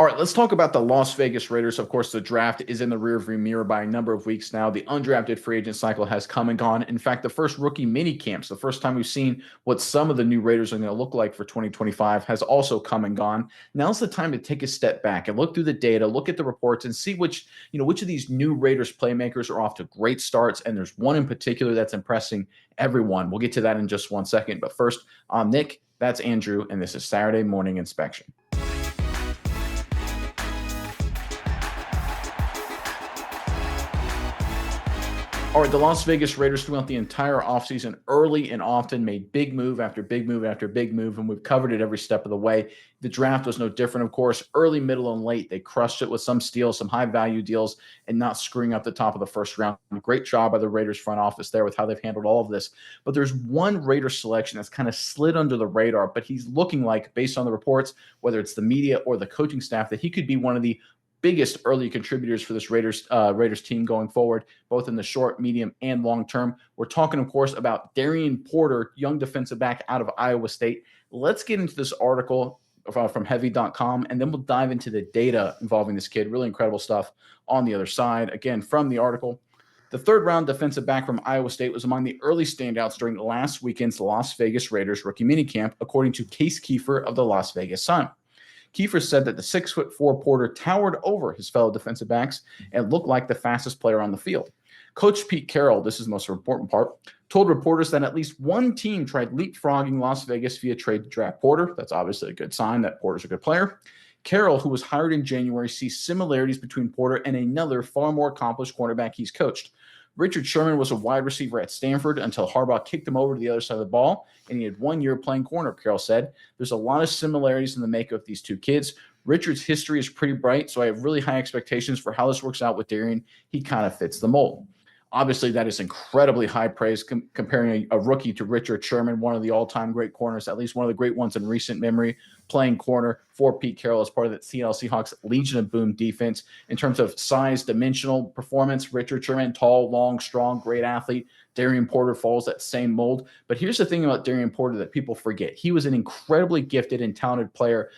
right, let's talk about the Las Vegas Raiders. Of course, the draft is in the rearview mirror by a number of weeks now. The undrafted free agent cycle has come and gone. In fact, the first rookie mini camps, the first time we've seen what some of the new Raiders are going to look like for 2025, has also come and gone. Now's the time to take a step back and look through the data, look at the reports, and see which of these new Raiders playmakers are off to great starts. And there's one in particular that's impressing everyone. We'll get to that in just 1 second. But first, I'm Nick. That's Andrew, and this is Saturday Morning Inspection. All right, the Las Vegas Raiders throughout the entire offseason early and often made big move after big move after big move, and we've covered it every step of the way. The draft was no different, of course. Early, middle, and late, they crushed it with some steals, some high-value deals, and not screwing up the top of the first round. Great job by the Raiders front office there with how they've handled all of this. But there's one Raider selection that's kind of slid under the radar, but he's looking like, based on the reports, whether it's the media or the coaching staff, that he could be one of the biggest early contributors for this Raiders team going forward, both in the short, medium, and long term. We're talking, of course, about Darian Porter, young defensive back out of Iowa State. Let's get into this article from heavy.com, and then we'll dive into the data involving this kid. Really incredible stuff on the other side. Again, from the article, the third-round defensive back from Iowa State was among the early standouts during last weekend's Las Vegas Raiders rookie minicamp, according to Case Kiefer of the Las Vegas Sun. Kiefer said that the 6'4" Porter towered over his fellow defensive backs and looked like the fastest player on the field. Coach Pete Carroll, this is the most important part, told reporters that at least one team tried leapfrogging Las Vegas via trade to draft Porter. That's obviously a good sign that Porter's a good player. Carroll, who was hired in January, sees similarities between Porter and another far more accomplished cornerback he's coached. Richard Sherman was a wide receiver at Stanford until Harbaugh kicked him over to the other side of the ball, and he had 1 year playing corner, Carroll said. There's a lot of similarities in the makeup of these two kids. Richard's history is pretty bright, so I have really high expectations for how this works out with Darian. He kind of fits the mold. Obviously, that is incredibly high praise comparing a rookie to Richard Sherman, one of the all-time great corners, at least one of the great ones in recent memory, playing corner for Pete Carroll as part of the Seattle Seahawks Legion of Boom defense. In terms of size, dimensional performance, Richard Sherman, tall, long, strong, great athlete. Darian Porter falls that same mold. But here's the thing about Darian Porter that people forget. He was an incredibly gifted and talented player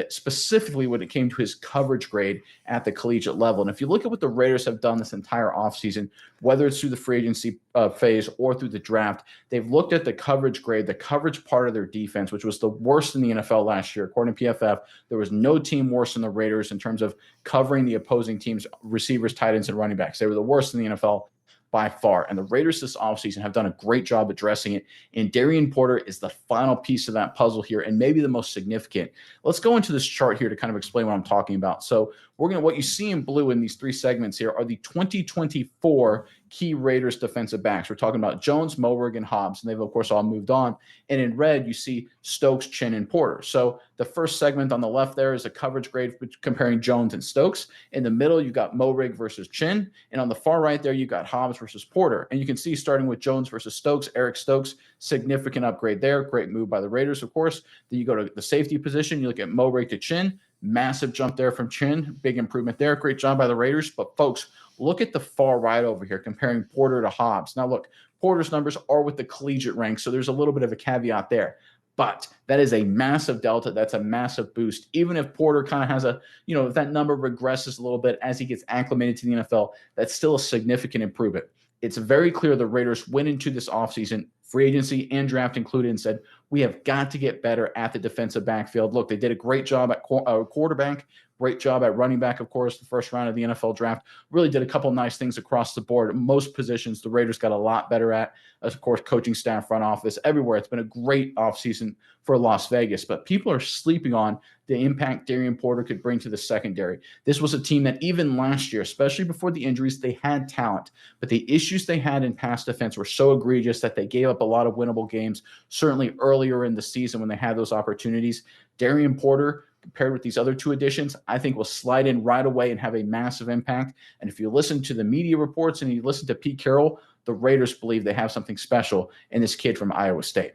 specifically when it came to his coverage grade at the collegiate level. And if you look at what the Raiders have done this entire offseason, whether it's through the free agency phase or through the draft, they've looked at the coverage grade, the coverage part of their defense, which was the worst in the NFL last year. According to PFF, there was no team worse than the Raiders in terms of covering the opposing team's receivers, tight ends, and running backs. They were the worst in the NFL by far. And the Raiders this offseason have done a great job addressing it. And Darian Porter is the final piece of that puzzle here and maybe the most significant. Let's go into this chart here to kind of explain what I'm talking about. So what you see in blue in these three segments here are the 2024 key Raiders defensive backs. We're talking about Jones, Moehrig, and Hobbs, and they've, of course, all moved on. And in red, you see Stokes, Chin, and Porter. So the first segment on the left there is a coverage grade comparing Jones and Stokes. In the middle, you've got Moehrig versus Chin. And on the far right there, you've got Hobbs versus Porter. And you can see starting with Jones versus Stokes, Eric Stokes, significant upgrade there. Great move by the Raiders, of course. Then you go to the safety position. You look at Moehrig to Chin. Massive jump there from Chin. Big improvement there. Great job by the Raiders. But, folks, look at the far right over here comparing Porter to Hobbs. Now, look, Porter's numbers are with the collegiate rank, so there's a little bit of a caveat there. But that is a massive delta. That's a massive boost. Even if Porter kind of has if that number regresses a little bit as he gets acclimated to the NFL, that's still a significant improvement. It's very clear the Raiders went into this offseason, free agency and draft included, and said, we have got to get better at the defensive backfield. Look, they did a great job at quarterback, great job at running back, of course, the first round of the NFL draft. Really did a couple nice things across the board. Most positions the Raiders got a lot better at, as of course, coaching staff, front office, everywhere. It's been a great offseason for Las Vegas, but people are sleeping on the impact Darian Porter could bring to the secondary. This was a team that even last year, especially before the injuries, they had talent, but the issues they had in pass defense were so egregious that they gave up a lot of winnable games, certainly earlier in the season when they had those opportunities. Darian Porter, compared with these other two additions, I think will slide in right away and have a massive impact. And if you listen to the media reports and you listen to Pete Carroll, the Raiders believe they have something special in this kid from Iowa State.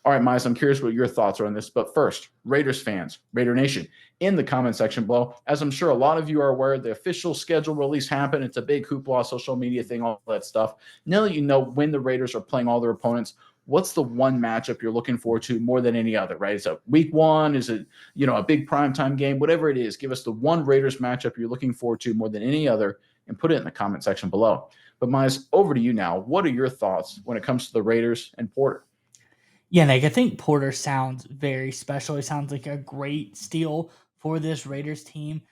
All right, Miles, I'm curious what your thoughts are on this. But first, Raiders fans, Raider Nation, in the comment section below, as I'm sure a lot of you are aware, the official schedule release happened. It's a big hoopla, social media thing, all that stuff. Now that you know when the Raiders are playing all their opponents, what's the one matchup you're looking forward to more than any other, right? Is it week one? Is it, a big primetime game? Whatever it is, give us the one Raiders matchup you're looking forward to more than any other and put it in the comment section below. But Mize, over to you now. What are your thoughts when it comes to the Raiders and Porter? Yeah, Nick, I think Porter sounds very special. He sounds like a great steal for this Raiders team,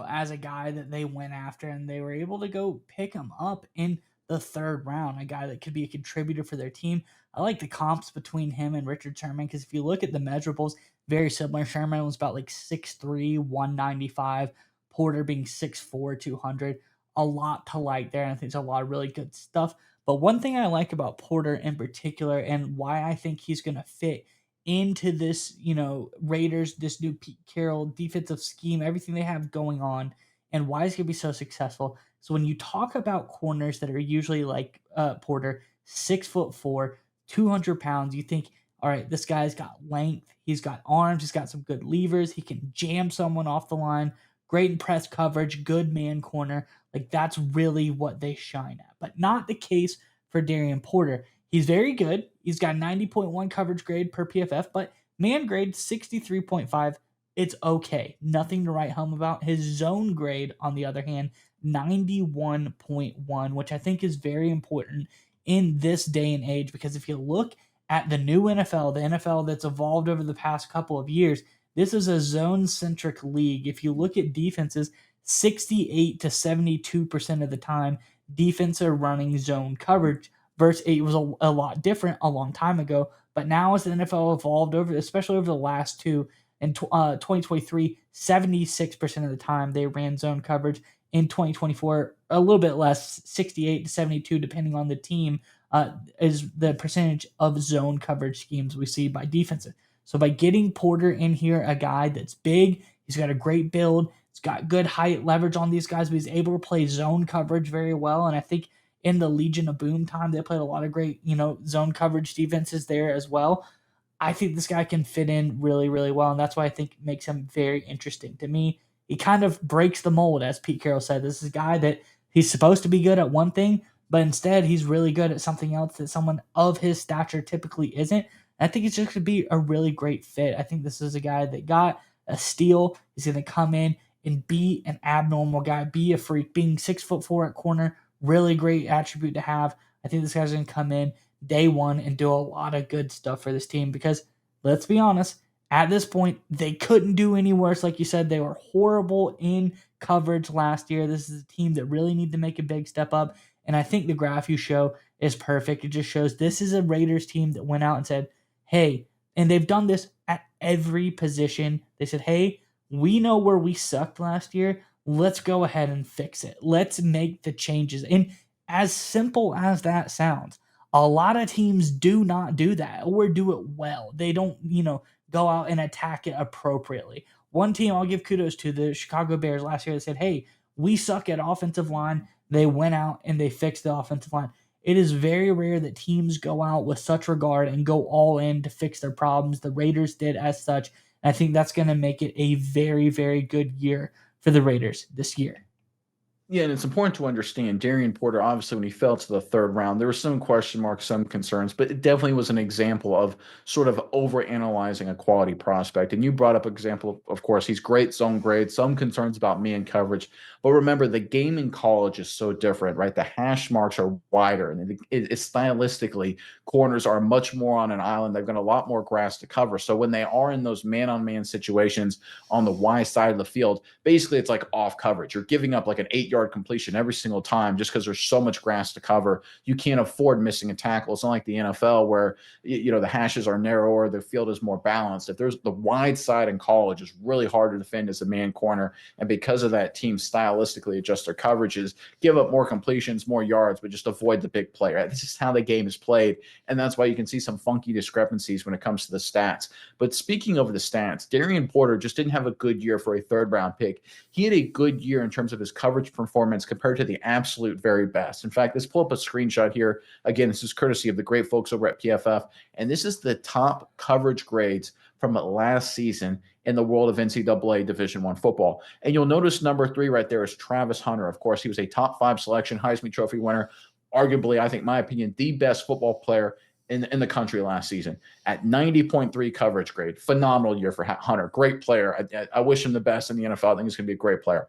as a guy that they went after and they were able to go pick him up in the third round, a guy that could be a contributor for their team. I like the comps between him and Richard Sherman because if you look at the measurables, very similar. Sherman was about like 6'3, 195, Porter being 6'4, 200. A lot to like there. And I think there's a lot of really good stuff. But one thing I like about Porter in particular and why I think he's going to fit into this, Raiders, this new Pete Carroll defensive scheme, everything they have going on, and why he's going to be so successful. So when you talk about corners that are usually like Porter, 6'4", 200 pounds, you think, all right, this guy's got length, he's got arms, he's got some good levers, he can jam someone off the line, great in press coverage, good man corner. Like that's really what they shine at, but not the case for Darian Porter. He's very good. He's got 90.1 coverage grade per PFF, but man grade 63.5. It's okay. Nothing to write home about. His zone grade, on the other hand, 91.1, which I think is very important in this day and age because if you look at the new NFL, the NFL that's evolved over the past couple of years, this is a zone centric league. If you look at defenses, 68 to 72% of the time, defense are running zone coverage. Versus it was a lot different a long time ago. But now, as the NFL evolved over, especially over the last two, in 2023, 76% of the time they ran zone coverage. In 2024, a little bit less, 68 to 72, depending on the team, is the percentage of zone coverage schemes we see by defenses. So by getting Porter in here, a guy that's big, he's got a great build, he's got good height leverage on these guys, but he's able to play zone coverage very well. And I think in the Legion of Boom time, they played a lot of great, zone coverage defenses there as well. I think this guy can fit in really, really well, and that's why I think it makes him very interesting to me. He kind of breaks the mold, as Pete Carroll said. This is a guy that he's supposed to be good at one thing, but instead he's really good at something else that someone of his stature typically isn't. And I think it's just going to be a really great fit. I think this is a guy that got a steal. He's going to come in and be an abnormal guy, be a freak, being 6'4" at corner, really great attribute to have. I think this guy's going to come in day one and do a lot of good stuff for this team because let's be honest, at this point, they couldn't do any worse. Like you said, they were horrible in coverage last year. This is a team that really need to make a big step up. And I think the graph you show is perfect. It just shows this is a Raiders team that went out and said, hey, and they've done this at every position. They said, hey, we know where we sucked last year. Let's go ahead and fix it. Let's make the changes. And as simple as that sounds, a lot of teams do not do that or do it well. They don't, go out and attack it appropriately. One team I'll give kudos to, the Chicago Bears last year, they said, hey, we suck at offensive line. They went out and they fixed the offensive line. It is very rare that teams go out with such regard and go all in to fix their problems. The Raiders did as such. And I think that's going to make it a very, very good year for the Raiders this year. Yeah, and it's important to understand Darian Porter, obviously, when he fell to the third round, there were some question marks, some concerns, but it definitely was an example of sort of overanalyzing a quality prospect. And you brought up example, of course, he's great zone grade, some concerns about man coverage. But remember, the game in college is so different, right? The hash marks are wider, and it's stylistically, corners are much more on an island. They've got a lot more grass to cover. So when they are in those man-on-man situations on the Y side of the field, basically it's like off coverage. You're giving up like an 8-yard completion every single time just because there's so much grass to cover. You can't afford missing a tackle. It's not like the NFL where the hashes are narrower, the field is more balanced. If there's the wide side in college is really hard to defend as a man corner, and because of that, teams stylistically adjust their coverages, give up more completions, more yards, but just avoid the big play. Right? This is how the game is played, and that's why you can see some funky discrepancies when it comes to the stats. But speaking of the stats, Darian Porter just didn't have a good year for a third-round pick. He had a good year in terms of his coverage performance compared to the absolute very best. In fact, let's pull up a screenshot here. Again, this is courtesy of the great folks over at PFF, and this is the top coverage grades from last season in the world of NCAA Division I football. And you'll notice number 3 right there is Travis Hunter. Of course, he was a top 5 selection, Heisman Trophy winner, arguably, I think, my opinion, the best football player in the country last season at 90.3 coverage grade. Phenomenal year for Hunter. Great player. I wish him the best in the NFL. I think he's going to be a great player.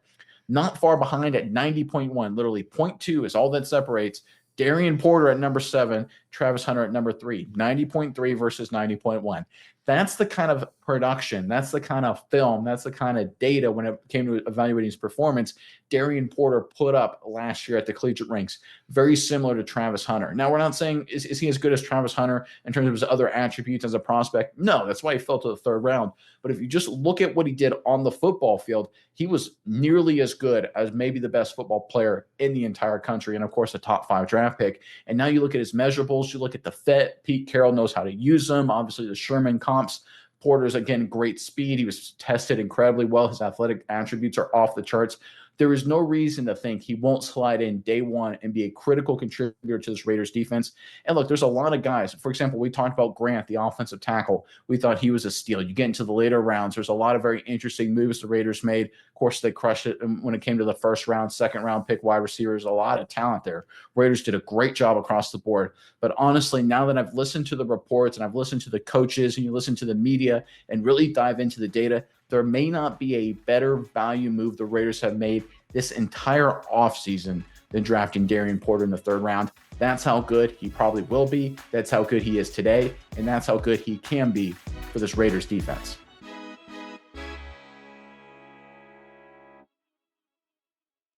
Not far behind at 90.1, literally 0.2 is all that separates Darian Porter at number 7, Travis Hunter at number 3, 90.3 versus 90.1. That's the kind of production, that's the kind of film, that's the kind of data when it came to evaluating his performance Darian Porter put up last year at the collegiate ranks. Very similar to Travis Hunter. Now, we're not saying is he as good as Travis Hunter in terms of his other attributes as a prospect? No, that's why he fell to the 3rd round. But if you just look at what he did on the football field, he was nearly as good as maybe the best football player in the entire country, and of course, a top 5 draft pick. And now you look at his measurables, you look at the fit. Pete Carroll knows how to use them. Obviously, the Sherman comps. Porter's, again, great speed. He was tested incredibly well. His athletic attributes are off the charts. There is no reason to think he won't slide in day one and be a critical contributor to this Raiders defense. And look, there's a lot of guys. For example, we talked about Grant, the offensive tackle. We thought he was a steal. You get into the later rounds, there's a lot of very interesting moves the Raiders made. Of course, they crushed it when it came to the 1st round, 2nd round pick wide receivers. A lot of talent there. Raiders did a great job across the board. But honestly, now that I've listened to the reports and I've listened to the coaches and you listen to the media and really dive into the data, there may not be a better value move the Raiders have made this entire offseason than drafting Darian Porter in the 3rd round. That's how good he probably will be. That's how good he is today. And that's how good he can be for this Raiders defense.